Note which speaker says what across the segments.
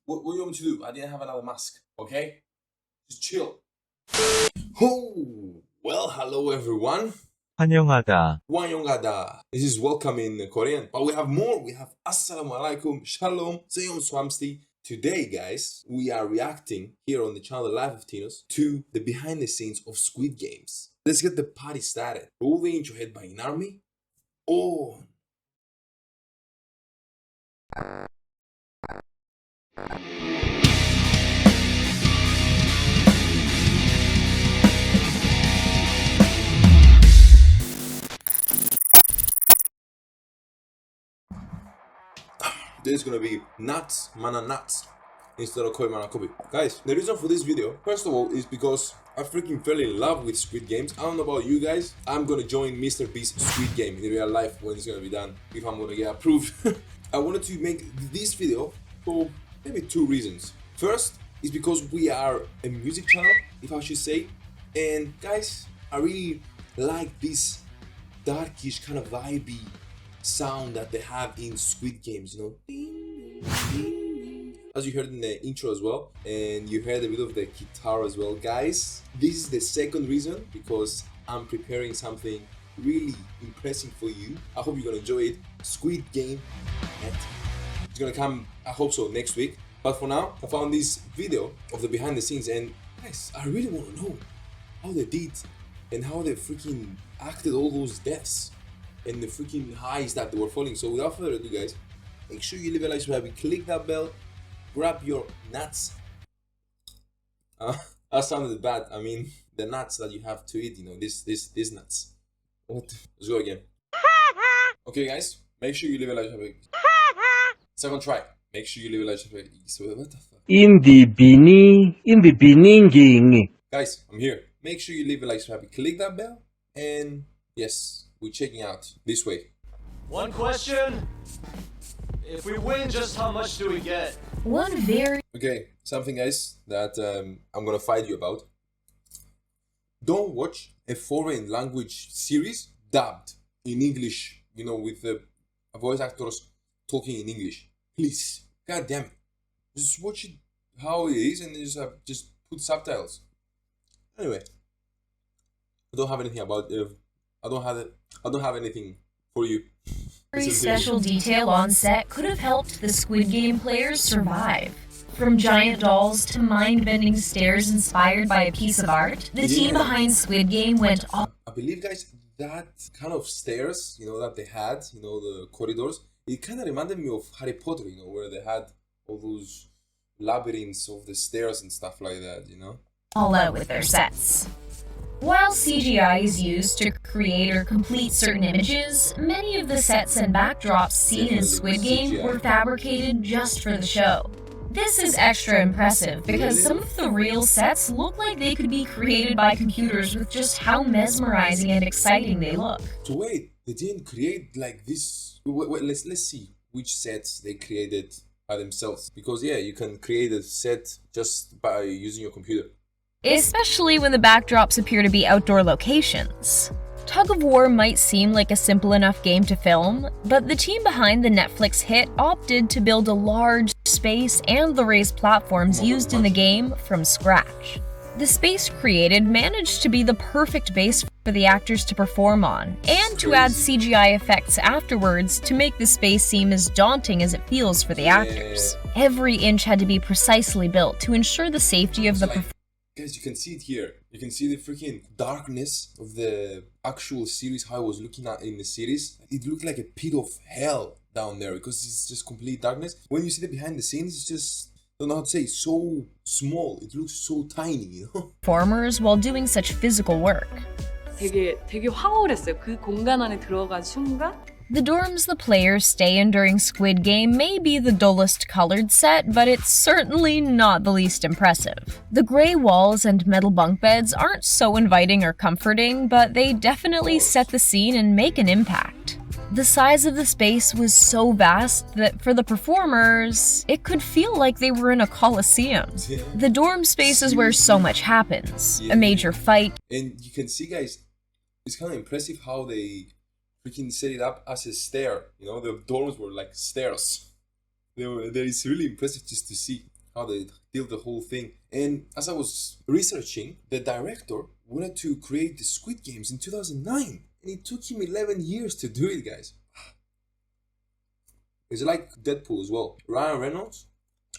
Speaker 1: What do you want me to do? I didn't have another mask, okay? Just chill. Oh, well, hello everyone.
Speaker 2: 환영하다.
Speaker 1: 환영하다. This is welcome in Korean. But we have more. We have Assalamu alaikum, Shalom, Seom Swamsti. Today, guys, we are reacting here on the channel Life of Tinos to the behind the scenes of Squid Games. Let's get the party started. Roll the intro Headbanging Army. Oh. There's gonna be nuts, mana nuts, instead of koi mana kobi. Guys, the reason for this video, first of all, is because I freaking fell in love with Squid Games. I don't know about you guys. I'm gonna join Mr. Beast's Squid Game in real life when it's gonna be done, if I'm gonna get approved. I wanted to make this video for maybe two reasons. First is because we are a music channel, if I should say, and guys, I really like this darkish kind of vibey sound that they have in Squid Games, you know, as you heard in the intro as well, and you heard a bit of the guitar as well. Guys, this is the second reason, because I'm preparing something really impressive for you. I hope you're gonna enjoy it. Squid Game, it's gonna come, I hope so, next week. But for now, I found this video of the behind the scenes, and guys, I really want to know how they did and how they freaking acted all those deaths and the freaking highs that they were falling. So without further ado, guys, make sure you leave a like, subscribe, click that bell, grab your nuts. That sounded bad. I mean, the nuts that you have to eat, you know, these nuts. What? Let's go again. Okay, guys, make sure you leave a like, subscribe. Second try. Make sure you leave a like, subscribe. What the fuck?
Speaker 2: In the beginning.
Speaker 1: Guys, I'm here. Make sure you leave a like, subscribe, click that bell, and yes, we're checking out this way.
Speaker 3: One question. If we win, just how much do we get?
Speaker 1: Okay, something guys that I'm gonna fight you about. Don't watch a foreign language series dubbed in English, you know, with the voice actors talking in English. Please, god damn it. Just watch it how it is and just put subtitles. Anyway, I don't have anything about I don't have anything for you.
Speaker 4: Very special detail on set could have helped the Squid Game players survive. From giant dolls to mind-bending stairs inspired by a piece of art, the team behind Squid Game went all...
Speaker 1: I believe, guys, that kind of stairs, you know, that they had, you know, the corridors, it kind of reminded me of Harry Potter, you know, where they had all those labyrinths of the stairs and stuff like that, you know?
Speaker 4: all out with their sets. While CGI is used to create or complete certain images, many of the sets and backdrops seen in Squid Game were fabricated just for the show. This is extra impressive because some of the real sets look like they could be created by computers with just how mesmerizing and exciting they look.
Speaker 1: So wait, they didn't create like this. Wait, let's see which sets they created by themselves. Because yeah, you can create a set just by using your computer.
Speaker 4: Especially when the backdrops appear to be outdoor locations. Tug of War might seem like a simple enough game to film, but the team behind the Netflix hit opted to build a large space and the raised platforms used in the game from scratch. The space created managed to be the perfect base for the actors to perform on, and to add CGI effects afterwards to make the space seem as daunting as it feels for the actors. Every inch had to be precisely built to ensure the safety of the performance.
Speaker 1: Guys, you can see it here. You can see the freaking darkness of the actual series, how I was looking at in the series. It looked like a pit of hell down there because it's just complete darkness. When you see the behind the scenes, it's just, I don't know how to say, so small. It looks so tiny, you know?
Speaker 4: Performers while doing such physical work.
Speaker 5: 되게 황홀했어요. 그 공간 안에 들어간 순간
Speaker 4: The dorms the players stay in during Squid Game may be the dullest colored set, but it's certainly not the least impressive. The gray walls and metal bunk beds aren't so inviting or comforting, but they definitely set the scene and make an impact. The size of the space was so vast that for the performers, it could feel like they were in a coliseum. The dorm space is where so much happens. A major fight.
Speaker 1: And you can see, guys, it's kind of impressive how they freaking set it up as a stair. You know, the dorms were like stairs. It's really impressive just to see. how they built the whole thing. And as I was researching, the director wanted to create the Squid Games in 2009, and it took him 11 years to do it, guys. It's like Deadpool as well. Ryan Reynolds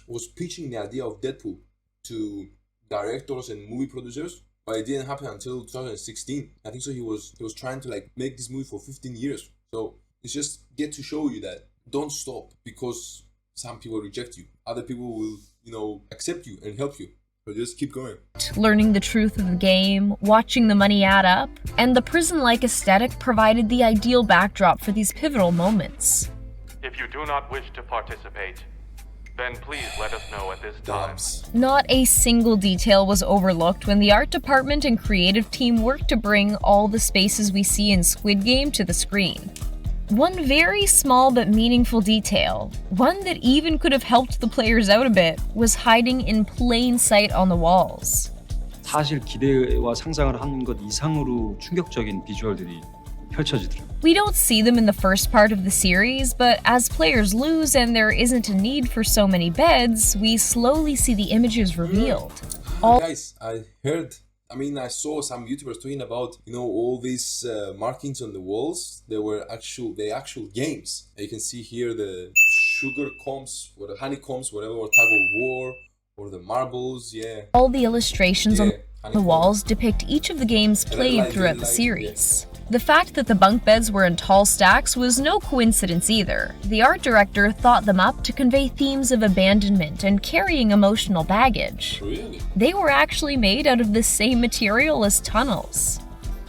Speaker 1: was pitching the idea of Deadpool to directors and movie producers, but it didn't happen until 2016. I think so. He was trying to like make this movie for 15 years. So it's just get to show you that don't stop because some people reject you. Other people will, you know, accept you and help you. So just keep going.
Speaker 4: Learning the truth of the game, watching the money add up, and the prison-like aesthetic provided the ideal backdrop for these pivotal moments.
Speaker 2: If you do not wish to participate, then please let us know at this time.
Speaker 4: Not a single detail was overlooked when the art department and creative team worked to bring all the spaces we see in Squid Game to the screen. One very small but meaningful detail, one that even could have helped the players out a bit, was hiding in plain sight on the walls.
Speaker 6: 사실 기대와 상상을 한 것 이상으로 충격적인 비주얼들이 펼쳐지더라고요.
Speaker 4: We don't see them in the first part of the series, but as players lose and there isn't a need for so many beds, we slowly see the images revealed.
Speaker 1: Guys, I saw some YouTubers talking about, you know, all these markings on the walls. They were actual games. You can see here the sugar combs, or the honeycombs, whatever, or tug of war, or the marbles, yeah.
Speaker 4: All the illustrations on the walls depict each of the games played throughout the series. The fact that the bunk beds were in tall stacks was no coincidence either. The art director thought them up to convey themes of abandonment and carrying emotional baggage.
Speaker 1: Really?
Speaker 4: They were actually made out of the same material as tunnels.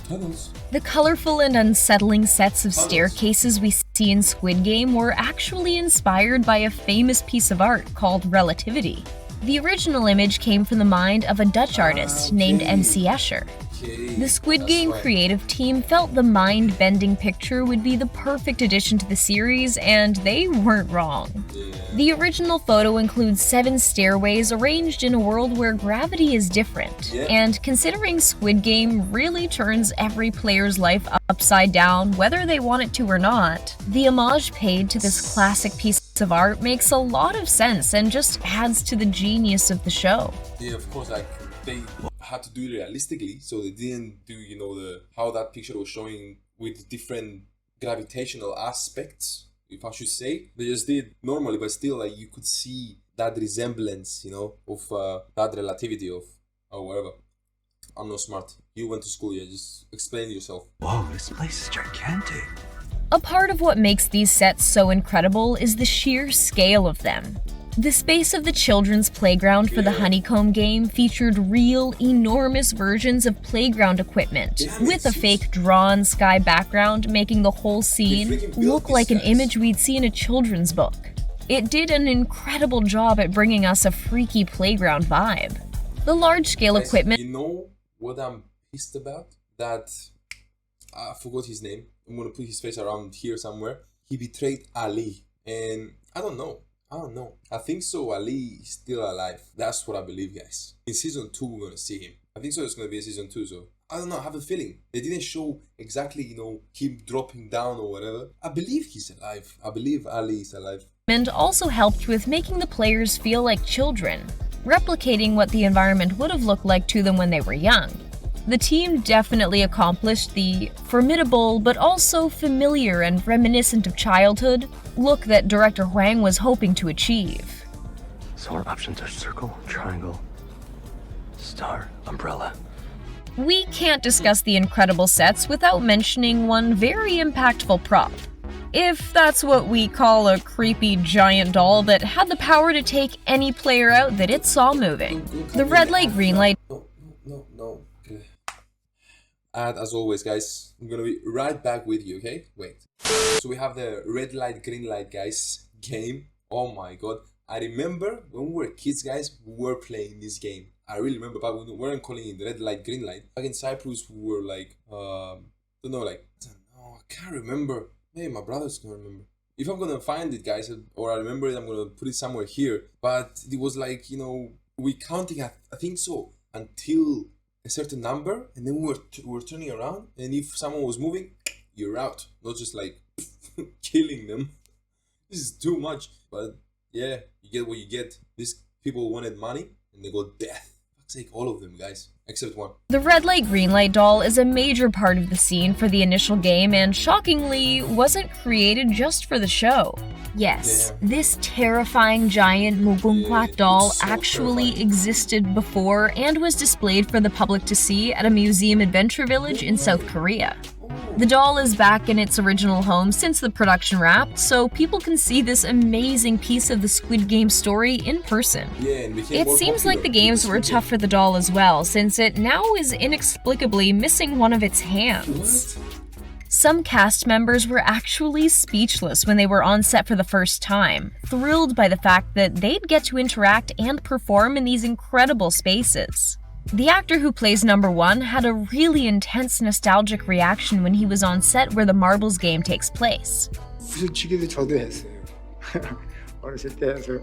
Speaker 1: Tunnels?
Speaker 4: The colorful and unsettling sets of staircases we see in Squid Game were actually inspired by a famous piece of art called Relativity. The original image came from the mind of a Dutch artist named MC Escher. The Squid Game creative team felt the mind-bending picture would be the perfect addition to the series, and they weren't wrong. The original photo includes 7 stairways arranged in a world where gravity is different, and considering Squid Game really turns every player's life upside down, whether they want it to or not, the homage paid to this classic piece of art makes a lot of sense and just adds to the genius of the show.
Speaker 1: Yeah, of course, like they had to do it realistically, so they didn't do, you know, how that picture was showing with different gravitational aspects, if I should say. They just did normally, but still, like, you could see that resemblance, you know, of that relativity of, or whatever. I'm not smart. You went to school, yeah, just explain yourself.
Speaker 7: Whoa, this place is gigantic.
Speaker 4: A part of what makes these sets so incredible is the sheer scale of them. The space of the children's playground for the Honeycomb game featured real, enormous versions of playground equipment, with a fake drawn sky background making the whole scene look like an image we'd see in a children's book. It did an incredible job at bringing us a freaky playground vibe. The large-scale equipment—
Speaker 1: You know what I'm pissed about? That, I forgot his name. I'm gonna put his face around here somewhere. He betrayed Ali, and I don't know. I think so. Ali is still alive. That's what I believe, guys. In season 2, we're gonna see him. I think so. It's gonna be a season 2. So I don't know. I have a feeling they didn't show exactly, you know, him dropping down or whatever. I believe he's alive. I believe Ali is alive.
Speaker 4: And also helped with making the players feel like children, replicating what the environment would have looked like to them when they were young. The team definitely accomplished the formidable but also familiar and reminiscent of childhood look that director Hwang was hoping to achieve.
Speaker 7: So our options are circle, triangle, star, umbrella.
Speaker 4: We can't discuss the incredible sets without mentioning one very impactful prop. If that's what we call a creepy giant doll that had the power to take any player out that it saw moving. The red light, green light.
Speaker 1: No. Okay. And as always, guys, I'm gonna be right back with you, okay? Wait. So we have the red light, green light, guys, game. Oh my god. I remember when we were kids, guys, we were playing this game. I really remember, but we weren't calling it red light, green light. Back in Cyprus, we were like, I can't remember. Maybe my brother's gonna remember. If I'm gonna find it, guys, or I remember it, I'm gonna put it somewhere here. But it was like, you know, we counting, I think so, until a certain number, and then we were turning around, and if someone was moving, you're out. Not just like killing them. This is too much. But yeah, you get what you get. This People wanted money, and they got death. Fuck's sake, all of them, guys. Except one.
Speaker 4: The red light, green light doll is a major part of the scene for the initial game and shockingly wasn't created just for the show. Yes, this terrifying giant 무궁화 doll
Speaker 1: it's so
Speaker 4: actually
Speaker 1: terrifying.
Speaker 4: existed before and was displayed for the public to see at a museum adventure village in South Korea. The doll is back in its original home since the production wrapped, so people can see this amazing piece of the Squid Game story in person.
Speaker 1: Yeah, and became
Speaker 4: It
Speaker 1: more
Speaker 4: seems
Speaker 1: popular
Speaker 4: like the
Speaker 1: with
Speaker 4: games
Speaker 1: Squid
Speaker 4: were
Speaker 1: Game.
Speaker 4: tough for the doll as well, since it now is inexplicably missing one of its hands.
Speaker 1: What?
Speaker 4: Some cast members were actually speechless when they were on set for the first time, thrilled by the fact that they'd get to interact and perform in these incredible spaces. The actor who plays number 1 had a really intense nostalgic reaction when he was on set where the marbles game takes place.
Speaker 8: 부수치기도 저도 했어요. 어렸을 때 해서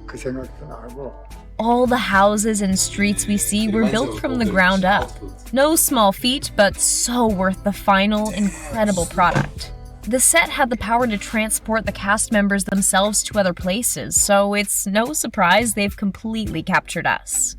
Speaker 8: 그 생각도 나고.
Speaker 4: All the houses and streets we see were
Speaker 1: Reminds
Speaker 4: built
Speaker 1: of
Speaker 4: from the
Speaker 1: Hotel's
Speaker 4: ground up.
Speaker 1: output.
Speaker 4: No small feat, but so worth the final, incredible product. The set had the power to transport the cast members themselves to other places, so it's no surprise they've completely captured us.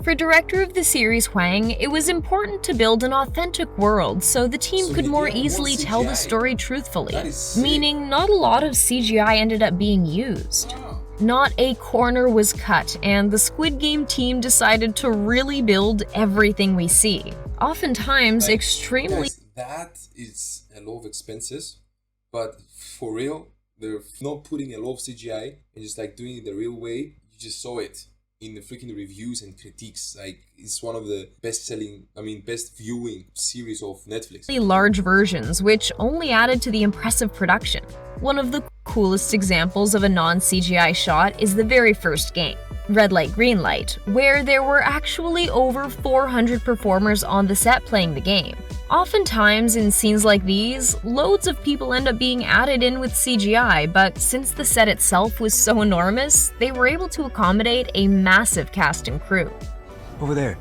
Speaker 4: For director of the series Hwang, it was important to build an authentic world so the team
Speaker 1: So
Speaker 4: could
Speaker 1: they
Speaker 4: more
Speaker 1: didn't want
Speaker 4: easily tell the
Speaker 1: CGI.
Speaker 4: story truthfully,
Speaker 1: That is sick.
Speaker 4: meaning not a lot of CGI ended up being used. Not a corner was cut, and the Squid Game team decided to really build everything we see. Oftentimes,
Speaker 1: Like,
Speaker 4: extremely
Speaker 1: guys, that is a lot of expenses, but for real, they're not putting a lot of CGI and just like doing it the real way. You just saw it in the freaking reviews and critiques. Like, it's one of the best viewing series of Netflix.
Speaker 4: large versions, which only added to the impressive production. One of the coolest examples of a non-CGI shot is the very first game, Red Light, Green Light, where there were actually over 400 performers on the set playing the game. Oftentimes, in scenes like these, loads of people end up being added in with CGI, but since the set itself was so enormous, they were able to accommodate a massive cast and crew.
Speaker 7: Over there.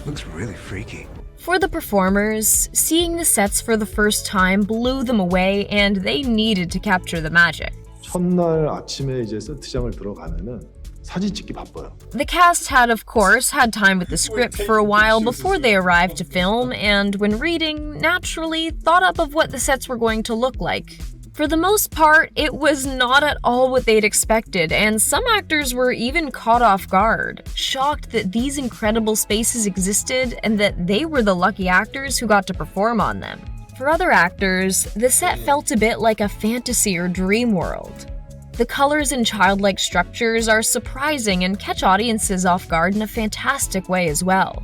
Speaker 7: Looks really freaky.
Speaker 4: For the performers, seeing the sets for the first time blew them away and they needed to capture the magic.
Speaker 9: 첫날 아침에 이제 세트장을 들어가면은 사진 찍기 바빠요.
Speaker 4: The cast had, of course, had time with the script for a while before they arrived to film, and when reading, naturally thought up of what the sets were going to look like. For the most part, it was not at all what they'd expected, and some actors were even caught off guard, shocked that these incredible spaces existed and that they were the lucky actors who got to perform on them. For other actors, the set felt a bit like a fantasy or dream world. The colors and childlike structures are surprising and catch audiences off guard in a fantastic way as well.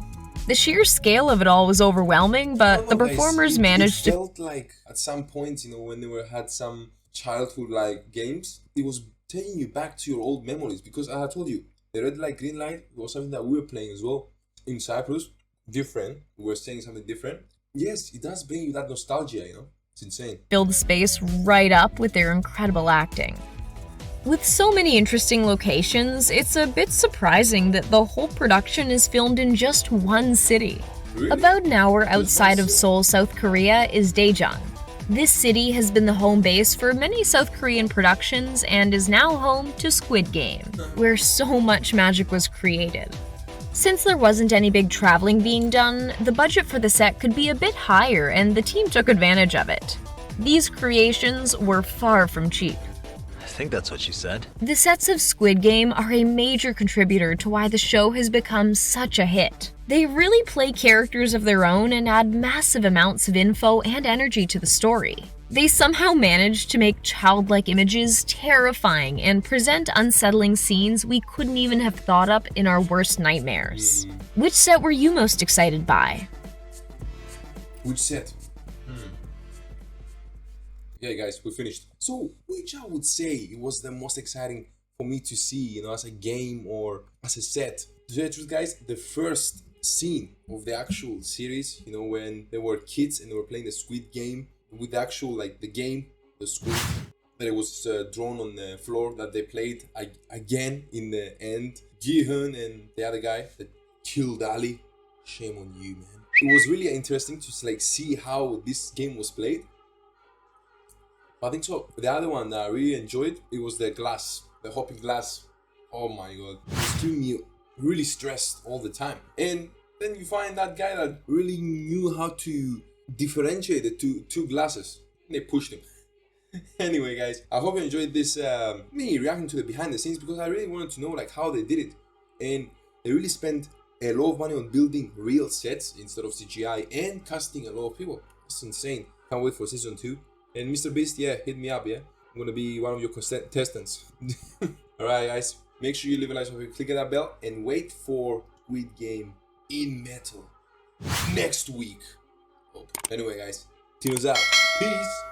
Speaker 4: The sheer scale of it all was overwhelming, but the performers managed to...
Speaker 1: It felt like at some point, when they had some childhood like games, it was taking you back to your old memories. Because I had told you, the red light, green light was something that we were playing as well in Cyprus. Different. We were saying something different. Yes, it does bring you that nostalgia, It's insane.
Speaker 4: Build the space right up with their incredible acting. With so many interesting locations, it's a bit surprising that the whole production is filmed in just one city.
Speaker 1: Really?
Speaker 4: About an hour outside of Seoul, South Korea is Daejeon. This city has been the home base for many South Korean productions and is now home to Squid Game, where so much magic was created. Since there wasn't any big traveling being done, the budget for the set could be a bit higher and the team took advantage of it. These creations were far from cheap.
Speaker 7: I think that's what you said.
Speaker 4: The sets of Squid Game are a major contributor to why the show has become such a hit. They really play characters of their own and add massive amounts of info and energy to the story. They somehow manage to make childlike images terrifying and present unsettling scenes we couldn't even have thought up in our worst nightmares. Which set were you most excited by?
Speaker 1: Which set? Yeah, guys, we finished. So, which I would say it was the most exciting for me to see, as a game or as a set. To tell you the truth, guys, the first scene of the actual series, when they were kids and they were playing the Squid Game with the actual, the game, the Squid, that it was drawn on the floor that they played again in the end. Ji-hun and the other guy that killed Ali. Shame on you, man. It was really interesting to see how this game was played. I think so. The other one that I really enjoyed, it was the hopping glass Oh my god, it's keeping me really stressed all the time. And then you find that guy that really knew how to differentiate the two glasses. They pushed him. Anyway, guys, I hope you enjoyed this me reacting to the behind the scenes, because I really wanted to know like how they did it. And they really spent a lot of money on building real sets instead of CGI and casting a lot of people. It's insane. Can't wait for season 2. And Mr. Beast, yeah, hit me up, yeah. I'm gonna be one of your contestants. Alright, guys, make sure you leave a like, click that bell, and wait for Squid Game in metal next week. Anyway, guys, Tinos out. Peace.